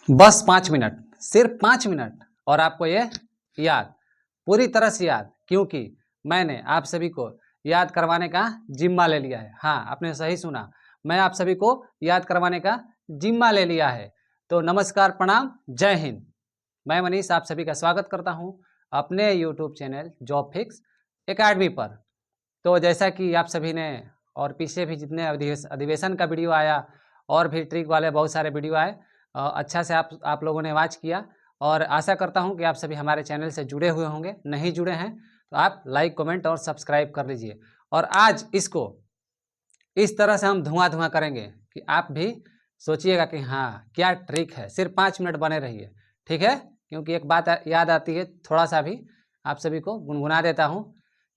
बस 5 मिनट, सिर्फ 5 मिनट और आपको ये याद, पूरी तरह से याद, क्योंकि मैंने आप सभी को याद करवाने का जिम्मा ले लिया है। हाँ, आपने सही सुना, मैं आप सभी को याद करवाने का जिम्मा ले लिया है। तो नमस्कार, प्रणाम, जय हिंद। मैं मनीष आप सभी का स्वागत करता हूँ अपने YouTube channel job fix academy पर। तो जैसा कि आप सभी ने और पीछे भी जितने अधिवेशन का वीडियो आया और भी ट्रिक वाले बहुत सारे वीडियो आए, अच्छा से आप लोगों ने वॉच किया और आशा करता हूं कि आप सभी हमारे चैनल से जुड़े हुए होंगे। नहीं जुड़े हैं तो आप लाइक, कमेंट और सब्सक्राइब कर लीजिए। और आज इसको इस तरह से हम धुआं करेंगे कि आप भी सोचिएगा कि हाँ क्या ट्रिक है। सिर्फ 5 मिनट बने रहिए, ठीक है? क्योंकि एक बात याद आती है, थोड़ा सा भी आप सभी को गुनगुना देता हूँ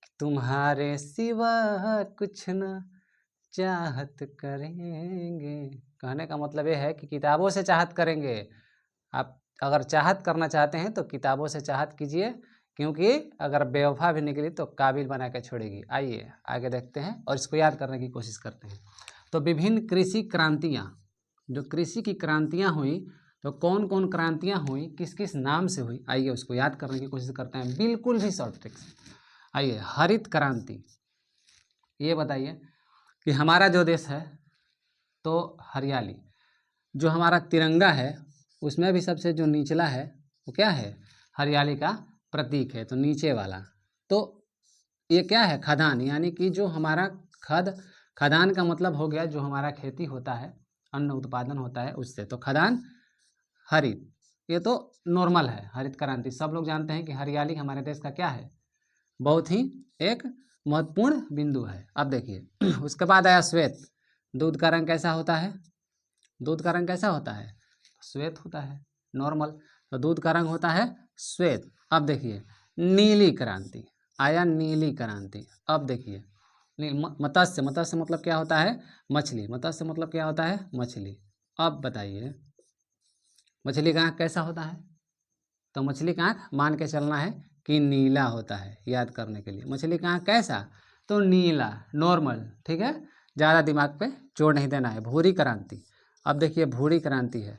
कि तुम्हारे सिवा कुछ न चाहत करेंगे। कहने का मतलब ये है कि किताबों से चाहत करेंगे। आप अगर चाहत करना चाहते हैं तो किताबों से चाहत कीजिए, क्योंकि अगर बेवफा भी निकली तो काबिल बना के छोड़ेगी। आइए आगे देखते हैं और इसको याद करने की कोशिश करते हैं। तो विभिन्न कृषि क्रांतियाँ, जो कृषि की क्रांतियाँ हुई, तो कौन कौन क्रांतियाँ हुई, किस किस नाम से हुई, आइए उसको याद करने की कोशिश करते हैं, बिल्कुल भी शॉर्ट ट्रिक से। आइए, हरित क्रांति, ये बताइए कि हमारा जो देश है तो हरियाली, जो हमारा तिरंगा है उसमें भी सबसे जो निचला है वो क्या है, हरियाली का प्रतीक है, तो नीचे वाला। तो ये क्या है, खदान, यानी कि जो हमारा खदान का मतलब हो गया जो हमारा खेती होता है, अन्न उत्पादन होता है उससे, तो खदान हरित, ये तो नॉर्मल है। हरित क्रांति सब लोग जानते हैं कि हरियाली हमारे देश का क्या है, बहुत ही एक महत्वपूर्ण बिंदु है। अब देखिए उसके बाद आया श्वेत। दूध का रंग कैसा होता है, दूध का रंग कैसा होता है, श्वेत होता है, नॉर्मल। तो दूध का रंग होता है श्वेत। अब देखिए नीली क्रांति आया, नीली क्रांति। अब देखिए मत्स्य, मत्स्य मतलब क्या होता है, मछली, मत्स्य मतलब क्या होता है, मछली। अब बताइए मछली का आँख कैसा होता है, तो मछली का आँख मान के चलना है कि नीला होता है। याद करने के लिए मछली का आँख कैसा, तो नीला, नॉर्मल, ठीक है, ज़्यादा दिमाग पे जोर नहीं देना है। भूरी क्रांति, अब देखिए भूरी क्रांति है,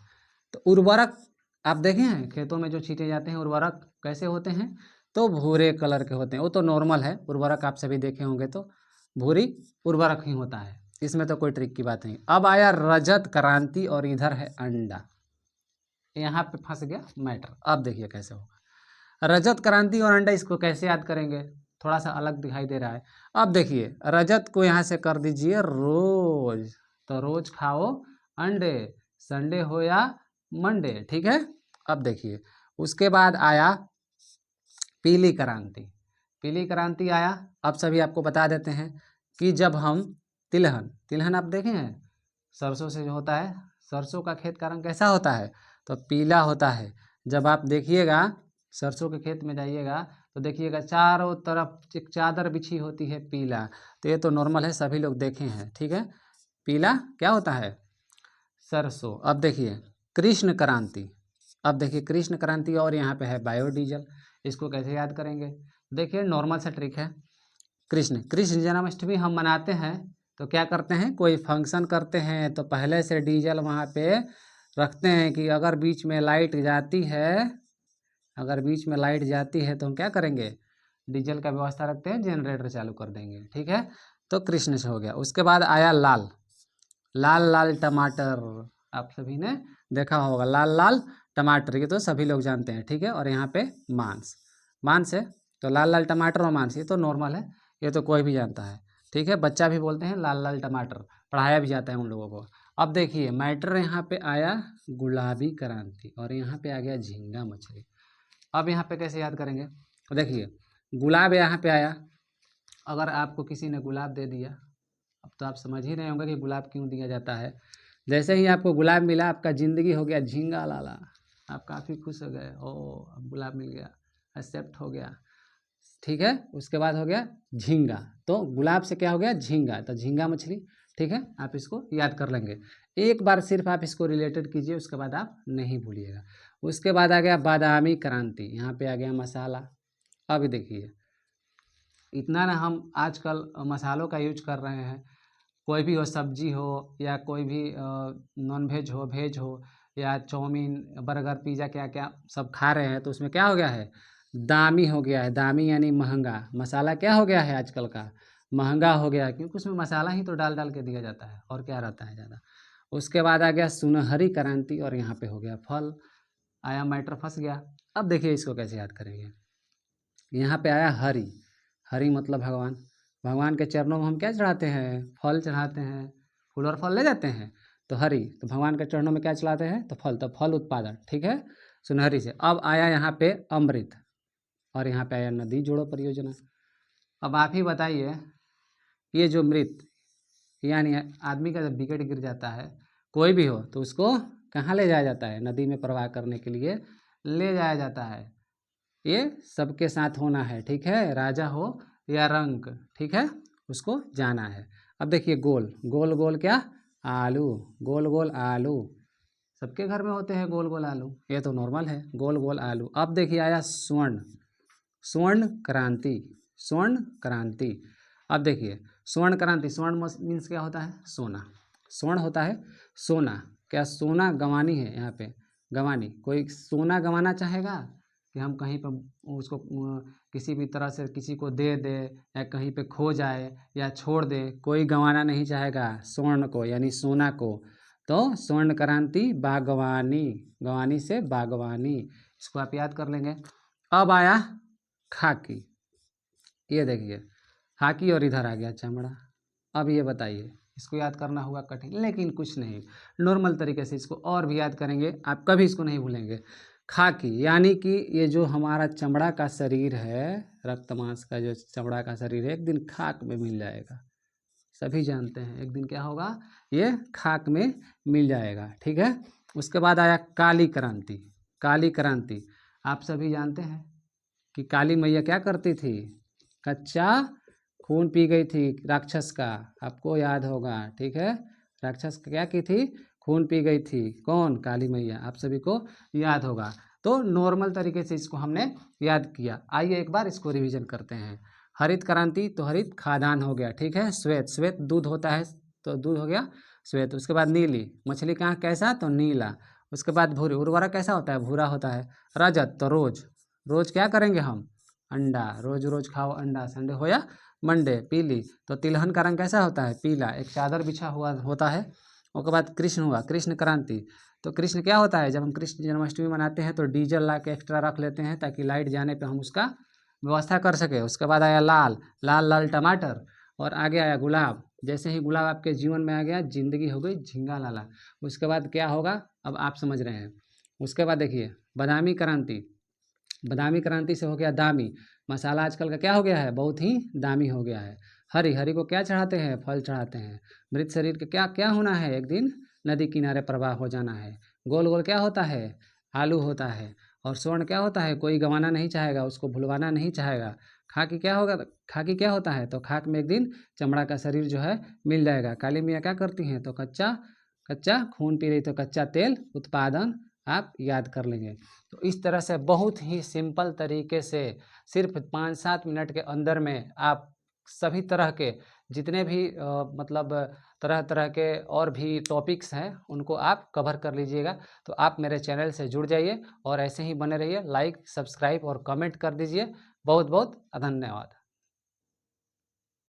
तो उर्वरक आप देखे हैं खेतों में जो छींटे जाते हैं उर्वरक कैसे होते हैं, तो भूरे कलर के होते हैं। वो तो नॉर्मल है, उर्वरक आप सभी देखे होंगे तो भूरी उर्वरक ही होता है, इसमें तो कोई ट्रिक की बात नहीं। अब आया रजत क्रांति और इधर है अंडा, यहाँ पे फंस गया मैटर। अब देखिए कैसे होगा रजत क्रांति और अंडा, इसको कैसे याद करेंगे, थोड़ा सा अलग दिखाई दे रहा है। अब देखिए रजत को यहाँ से कर दीजिए रोज, तो रोज खाओ अंडे, संडे हो या मंडे, ठीक है। अब देखिए उसके बाद आया पीली क्रांति, पीली क्रांति आया। अब सभी आपको बता देते हैं कि जब हम तिलहन, तिलहन आप देखे हैं सरसों से जो होता है, सरसों का खेत का रंग कैसा होता है, तो पीला होता है। जब आप देखिएगा सरसों के खेत में जाइएगा तो देखिएगा चारों तरफ एक चादर बिछी होती है पीला, तो ये तो नॉर्मल है, सभी लोग देखे हैं, ठीक है। पीला क्या होता है, सरसों। अब देखिए कृष्ण क्रांति, अब देखिए कृष्ण क्रांति और यहाँ पे है बायोडीजल, इसको कैसे याद करेंगे, देखिए नॉर्मल सा ट्रिक है। कृष्ण, कृष्ण जन्माष्टमी हम मनाते हैं तो क्या करते हैं, कोई फंक्शन करते हैं तो पहले से डीजल वहाँ पे रखते हैं कि अगर बीच में लाइट जाती है, अगर बीच में लाइट जाती है तो हम क्या करेंगे, डीजल का व्यवस्था रखते हैं, जनरेटर चालू कर देंगे, ठीक है। तो कृष्ण से हो गया। उसके बाद आया लाल, लाल लाल टमाटर, आप सभी ने देखा होगा लाल लाल टमाटर, ये तो सभी लोग जानते हैं, ठीक है। और यहाँ पे मांस, मांस है तो लाल लाल टमाटर और मांस, ये तो नॉर्मल है, ये तो कोई भी जानता है, ठीक है। बच्चा भी बोलते हैं लाल लाल टमाटर, पढ़ाया भी जाता है उन लोगों को। अब देखिए मैटर यहाँ पे आया गुलाबी क्रांति और यहाँ पे आ गया झींगा मछली। अब यहाँ पे कैसे याद करेंगे, देखिए गुलाब यहाँ पे आया, अगर आपको किसी ने गुलाब दे दिया, अब तो आप समझ ही रहे होंगे कि गुलाब क्यों दिया जाता है। जैसे ही आपको गुलाब मिला आपका ज़िंदगी हो गया झींगा लाला, आप काफ़ी खुश हो गए, ओ अब गुलाब मिल गया, एक्सेप्ट हो गया, ठीक है। उसके बाद हो गया झींगा, तो गुलाब से क्या हो गया झींगा, तो झींगा मछली, ठीक है। आप इसको याद कर लेंगे, एक बार सिर्फ आप इसको रिलेटेड कीजिए, उसके बाद आप नहीं भूलिएगा। उसके बाद आ गया बादामी क्रांति, यहाँ पे आ गया मसाला। अब देखिए इतना ना हम आजकल मसालों का यूज कर रहे हैं, कोई भी हो, सब्जी हो या कोई भी नॉन वेज हो, वेज हो, या चाउमीन बर्गर पिज़्ज़ा क्या क्या सब खा रहे हैं, तो उसमें क्या हो गया है, दामी हो गया है। दामी यानी महंगा। मसाला क्या हो गया है आजकल का, महंगा हो गया है, क्योंकि उसमें मसाला ही तो डाल डाल के दिया जाता है, और क्या रहता है ज़्यादा। उसके बाद आ गया सुनहरी क्रांति, और यहाँ पे हो गया फल। आया मैटर फंस गया। अब देखिए इसको कैसे याद करेंगे। यहाँ पे आया हरि। हरि मतलब भगवान। भगवान के चरणों में हम क्या चढ़ाते हैं, फल चढ़ाते हैं, फूल और फल ले जाते हैं। तो हरि, तो भगवान के चरणों में क्या चढ़ाते हैं, तो फल। तो फल उत्पादन, ठीक है, सुनहरी से। अब आया यहाँ पे अमृत, और यहाँ पे आया नदी जोड़ो परियोजना। अब आप ही बताइए, ये जो मृत यानी आदमी का जब विकेट गिर जाता है, कोई भी हो, तो उसको कहाँ ले जाया जाता है, नदी में प्रवाह करने के लिए ले जाया जाता है। ये सबके साथ होना है, ठीक है, राजा हो या रंक, ठीक है, उसको जाना है। अब देखिए गोल गोल गोल क्या, आलू, गोल गोल आलू। सबके घर में होते हैं गोल गोल आलू, ये तो नॉर्मल है, गोल गोल आलू। अब देखिए आया स्वर्ण, स्वर्ण क्रांति, स्वर्ण क्रांति। अब देखिए स्वर्ण क्रांति, स्वर्ण मीन्स क्या होता है, सोना। स्वर्ण होता है सोना। क्या सोना गंवानी है, यहाँ पे गंवानी। कोई सोना गंवाना चाहेगा कि हम कहीं पर उसको किसी भी तरह से किसी को दे दे, या कहीं पे खो जाए या छोड़ दे, कोई गंवाना नहीं चाहेगा स्वर्ण को, यानी सोना को। तो स्वर्ण क्रांति बागवानी, गंवानी से बागवानी, इसको आप याद कर लेंगे। अब आया खाकी, ये देखिए खाकी, और इधर आ गया चमड़ा। अब ये बताइए, इसको याद करना होगा कठिन, लेकिन कुछ नहीं, नॉर्मल तरीके से इसको और भी याद करेंगे, आप कभी इसको नहीं भूलेंगे। खाकी यानी कि ये जो हमारा चमड़ा का शरीर है, रक्त मांस का जो चमड़ा का शरीर है, एक दिन खाक में मिल जाएगा। सभी जानते हैं एक दिन क्या होगा, ये खाक में मिल जाएगा, ठीक है। उसके बाद आया काली क्रांति। काली क्रांति, आप सभी जानते हैं कि काली मैया क्या करती थी, कच्चा खून पी गई थी राक्षस का, आपको याद होगा, ठीक है। राक्षस का क्या की थी, खून पी गई थी, कौन, काली मैया, आप सभी को याद होगा। तो नॉर्मल तरीके से इसको हमने याद किया। आइए एक बार इसको रिवीजन करते हैं। हरित क्रांति, तो हरित खाद्यान्न हो गया, ठीक है। श्वेत, श्वेत दूध होता है, तो दूध हो गया श्वेत। उसके बाद नीली, मछली का आँख कैसा, तो नीला। उसके बाद भूरी, उर्वरक कैसा होता है, भूरा होता है। रजत, तो रोज, रोज क्या करेंगे हम, अंडा, रोज रोज खाओ अंडा, संडे हो या मंडे। पीली, तो तिलहन का रंग कैसा होता है, पीला, एक चादर बिछा हुआ होता है। उसके बाद कृष्ण हुआ, कृष्ण क्रांति, तो कृष्ण क्या होता है, जब हम कृष्ण जन्माष्टमी मनाते हैं तो डीजल ला के एक्स्ट्रा रख लेते हैं, ताकि लाइट जाने पे हम उसका व्यवस्था कर सके। उसके बाद आया लाल, लाल लाल टमाटर, और आगे आया गुलाब। जैसे ही गुलाब आपके जीवन में आ गया, जिंदगी हो गई झिंगा लाला। उसके बाद क्या होगा, अब आप समझ रहे हैं। उसके बाद देखिए बादामी क्रांति, बादामी क्रांति से हो गया दामी, मसाला आजकल का क्या हो गया है, बहुत ही दामी हो गया है। हरी, हरी को क्या चढ़ाते हैं, फल चढ़ाते हैं। मृत शरीर का क्या क्या होना है, एक दिन नदी किनारे प्रवाह हो जाना है। गोल गोल क्या होता है, आलू होता है। और स्वर्ण क्या होता है, कोई गंवाना नहीं चाहेगा, उसको भुलवाना नहीं चाहेगा। खाकी क्या होगा, खाकी क्या होता है, तो खाक में एक दिन चमड़ा का शरीर जो है मिल जाएगा। काली मियाँ क्या करती हैं, तो कच्चा, कच्चा खून पी रही, तो कच्चा तेल उत्पादन आप याद कर लेंगे। तो इस तरह से बहुत ही सिंपल तरीके से सिर्फ 5-7 मिनट के अंदर में आप सभी तरह के जितने भी मतलब तरह तरह के और भी टॉपिक्स हैं, उनको आप कवर कर लीजिएगा। तो आप मेरे चैनल से जुड़ जाइए और ऐसे ही बने रहिए। लाइक, सब्सक्राइब और कमेंट कर दीजिए। बहुत बहुत धन्यवाद।